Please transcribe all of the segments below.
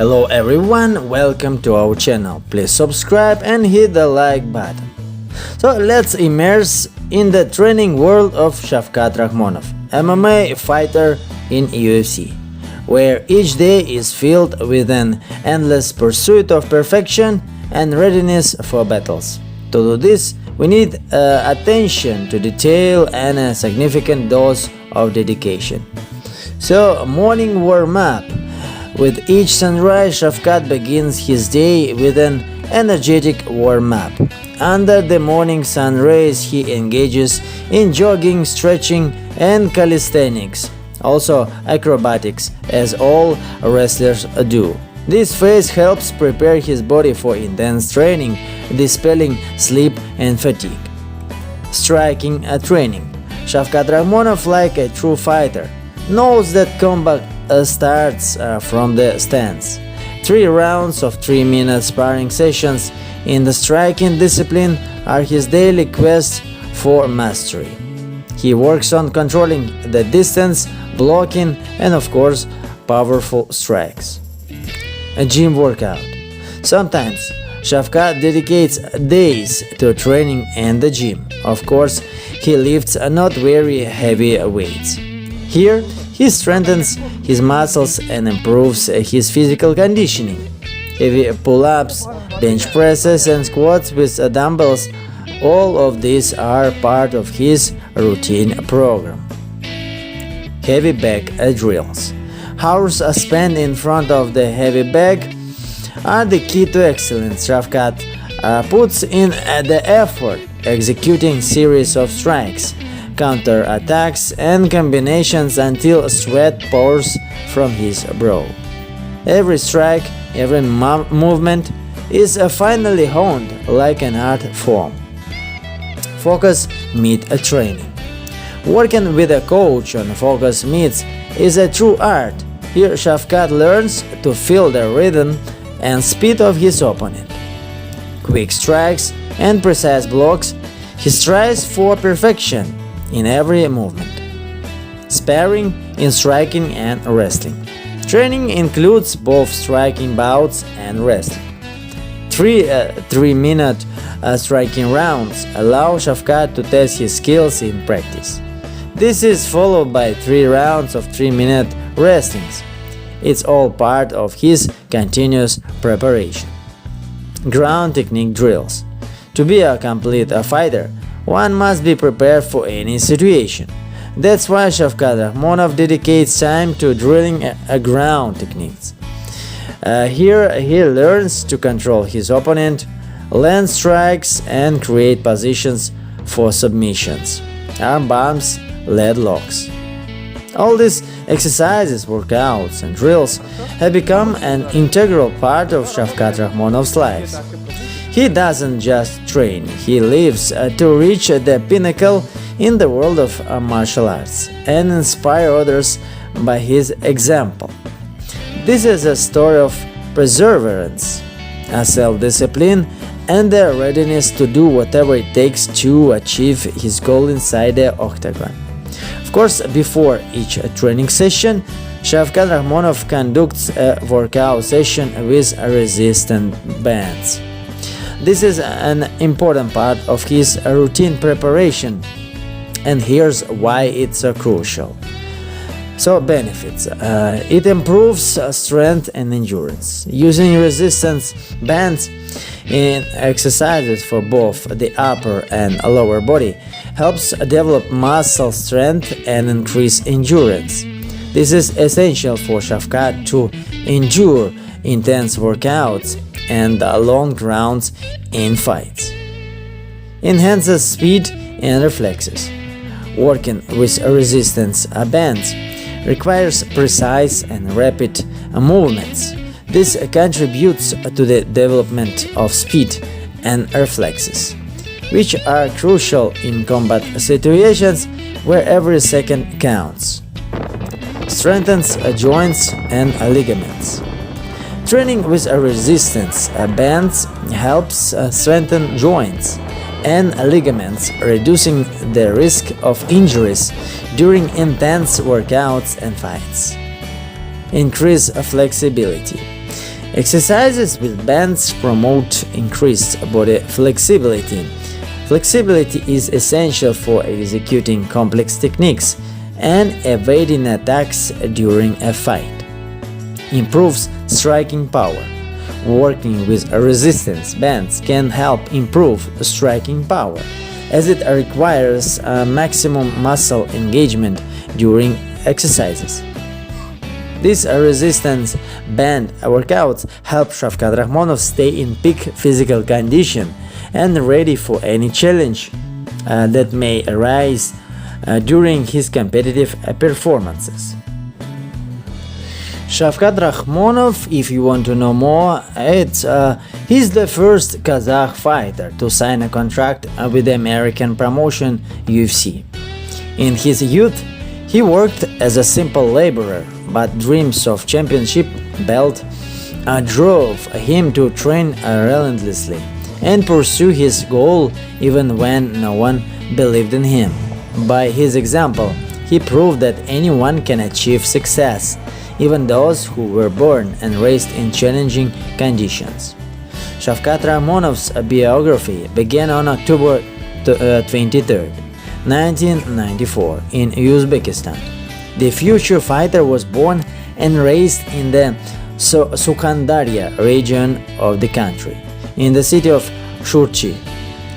Hello everyone, welcome to our channel. Please subscribe and hit the like button. So let's immerse in the training world of Shavkat Rakhmonov, MMA fighter in UFC, where each day is filled with an endless pursuit of perfection and readiness for battles. To do this, we need attention to detail and a significant dose of dedication. So, morning warm-up. With each sunrise, Shavkat begins his day with an energetic warm-up. Under the morning sun rays, he engages in jogging, stretching, and calisthenics, also acrobatics, as all wrestlers do. This phase helps prepare his body for intense training, dispelling sleep and fatigue. Striking training. Shavkat Rakhmonov, like a true fighter, knows that combat starts from the stance. 3 rounds of 3-minute sparring sessions in the striking discipline are his daily quest for mastery. He works on controlling the distance, blocking, and of course, powerful strikes. A gym workout. Sometimes Shavkat dedicates days to training in the gym. Of course, he lifts not very heavy weights. Here, he strengthens his muscles and improves his physical conditioning. Heavy pull-ups, bench presses, and squats with dumbbells, all of these are part of his routine program. Heavy bag drills. Hours spent in front of the heavy bag are the key to excellence. Shavkat puts in the effort, executing series of strikes, counter-attacks, and combinations until sweat pours from his brow. Every strike, every movement is finally honed like an art form. Focus meet training. Working with a coach on focus meets is a true art. Here Shavkat learns to feel the rhythm and speed of his opponent. Quick strikes and precise blocks, he strives for perfection in every movement. Sparring in striking and wrestling. Training includes both striking bouts and wrestling. 3-minute striking rounds allow Shavkat to test his skills in practice. This is followed by 3 rounds of 3-minute wrestlings. It's all part of his continuous preparation. Ground technique drills. To be a complete fighter, one must be prepared for any situation. That's why Shavkat Rakhmonov dedicates time to drilling ground techniques. Here he learns to control his opponent, land strikes, and create positions for submissions, arm bumps, leg locks. All these exercises, workouts, and drills have become an integral part of Shavkat Rakhmonov's life. He doesn't just train, he lives to reach the pinnacle in the world of martial arts and inspire others by his example. This is a story of perseverance, self-discipline, and the readiness to do whatever it takes to achieve his goal inside the octagon. Of course, before each training session, Shavkat Rakhmonov conducts a workout session with resistance bands. This is an important part of his routine preparation, and here's why it's so crucial. So, benefits. It improves strength and endurance. Using resistance bands in exercises for both the upper and lower body helps develop muscle strength and increase endurance. This is essential for Shavkat to endure intense workouts and long rounds in fights. Enhances speed and reflexes. Working with resistance bands requires precise and rapid movements. This contributes to the development of speed and reflexes, which are crucial in combat situations where every second counts. Strengthens joints and ligaments. Training with resistance bands helps strengthen joints and ligaments, reducing the risk of injuries during intense workouts and fights. Increase flexibility. Exercises with bands promote increased body flexibility. Flexibility is essential for executing complex techniques and evading attacks during a fight. Improves striking power. Working with resistance bands can help improve striking power, as it requires maximum muscle engagement during exercises. These resistance band workouts help Shavkat Rakhmonov stay in peak physical condition and ready for any challenge that may arise during his competitive performances. Shavkat Rakhmonov, if you want to know more, he's the first Kazakh fighter to sign a contract with the American promotion UFC. In his youth, he worked as a simple laborer, but dreams of championship belt drove him to train relentlessly and pursue his goal even when no one believed in him. By his example, he proved that anyone can achieve success, even those who were born and raised in challenging conditions. Shavkat Rakhmonov's biography began on October 23, 1994 in Uzbekistan. The future fighter was born and raised in the Sukhandarya region of the country, in the city of Shurchi.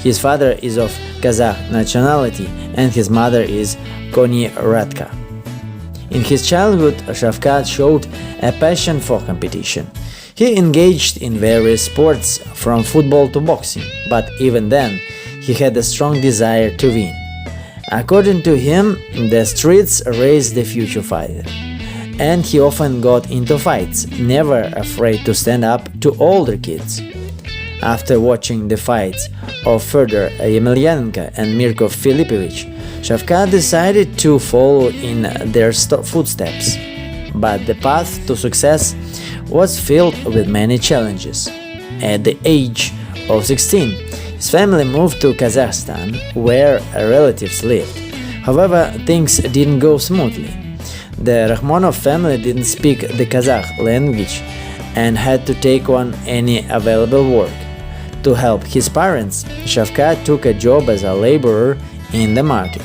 His father is of Kazakh nationality and his mother is Koniradka. In his childhood, Shavkat showed a passion for competition. He engaged in various sports from football to boxing, but even then, he had a strong desire to win. According to him, the streets raised the future fighter, and he often got into fights, never afraid to stand up to older kids. After watching the fights of Fedor Yemelyanenko and Mirko Filipovich, Shavkat decided to follow in their footsteps. But the path to success was filled with many challenges. At the age of 16, his family moved to Kazakhstan, where relatives lived. However, things didn't go smoothly. The Rakhmonov family didn't speak the Kazakh language and had to take on any available work. To help his parents, Shavkat took a job as a laborer in the market.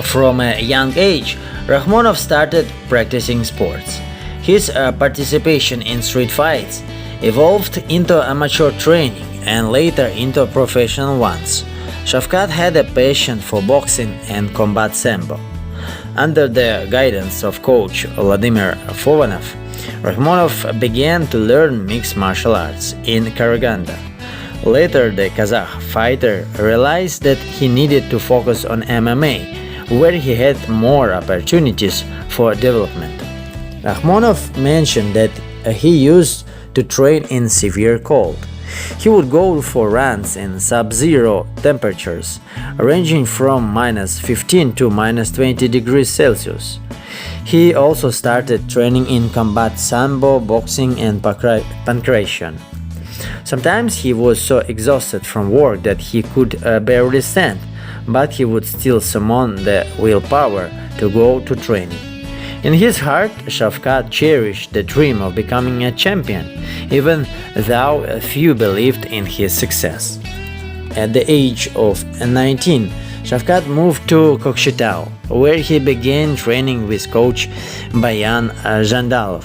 From a young age, Rakhmonov started practicing sports. His participation in street fights evolved into amateur training and later into professional ones. Shavkat had a passion for boxing and combat sambo. Under the guidance of coach Vladimir Fovanov, Rakhmonov began to learn mixed martial arts in Karaganda. Later, the Kazakh fighter realized that he needed to focus on MMA, where he had more opportunities for development. Rakhmonov mentioned that he used to train in severe cold. He would go for runs in sub-zero temperatures, ranging from -15 to -20 degrees Celsius. He also started training in combat sambo, boxing and pankration. Sometimes he was so exhausted from work that he could barely stand, but he would still summon the willpower to go to training. In his heart, Shavkat cherished the dream of becoming a champion, even though few believed in his success. At the age of 19, Shavkat moved to Kokshetau, where he began training with coach Bayan Jandalov.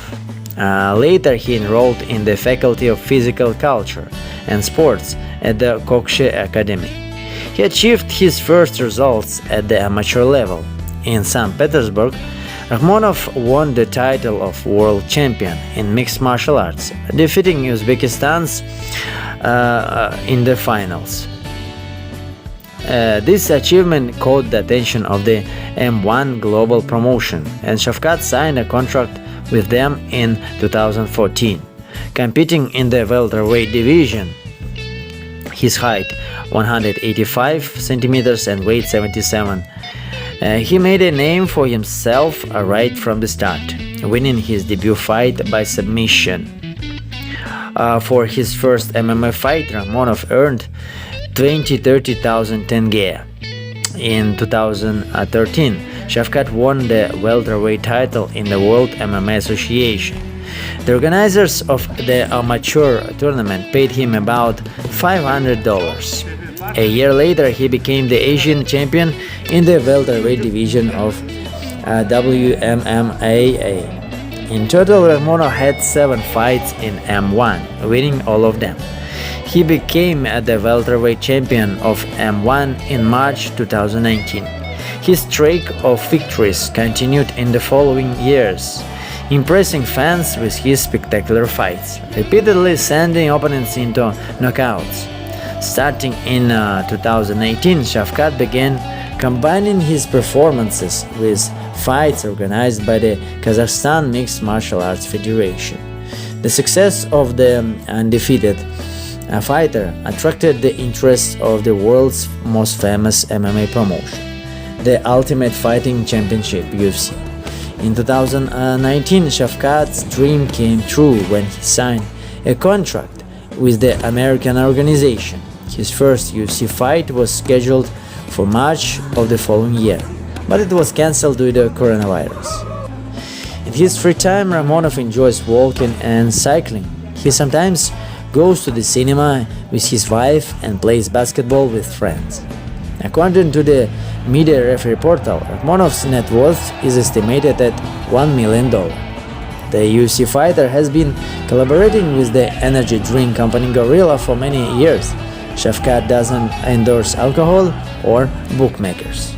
Later, he enrolled in the Faculty of Physical Culture and Sports at the Kokshe Academy. He achieved his first results at the amateur level. In St. Petersburg, Rakhmonov won the title of world champion in mixed martial arts, defeating Uzbekistan's in the finals. This achievement caught the attention of the M1 Global Promotion, and Shavkat signed a contract with them in 2014. Competing in the welterweight division, his height 185 centimeters and weight 77, he made a name for himself right from the start, winning his debut fight by submission. For his first MMA fight, Rakhmonov earned 30,000 tenge. In 2013, Shavkat won the welterweight title in the World MMA Association. The organizers of the amateur tournament paid him about $500. A year later, he became the Asian champion in the welterweight division of WMMAA. In total, Rakhmonov had 7 fights in M1, winning all of them. He became the welterweight champion of M1 in March 2019. His streak of victories continued in the following years, impressing fans with his spectacular fights, repeatedly sending opponents into knockouts. Starting in 2018, Shavkat began combining his performances with fights organized by the Kazakhstan Mixed Martial Arts Federation. The success of the undefeated fighter attracted the interest of the world's most famous MMA promotion, the Ultimate Fighting Championship (UFC). In 2019, Shavkat's dream came true when he signed a contract with the American organization. His first UFC fight was scheduled for March of the following year, but it was cancelled due to coronavirus. In his free time, Rakhmonov enjoys walking and cycling. He sometimes goes to the cinema with his wife and plays basketball with friends. According to the media referee portal, Rakhmonov's net worth is estimated at $1 million. The UFC fighter has been collaborating with the energy drink company Gorilla for many years. Shavkat doesn't endorse alcohol or bookmakers.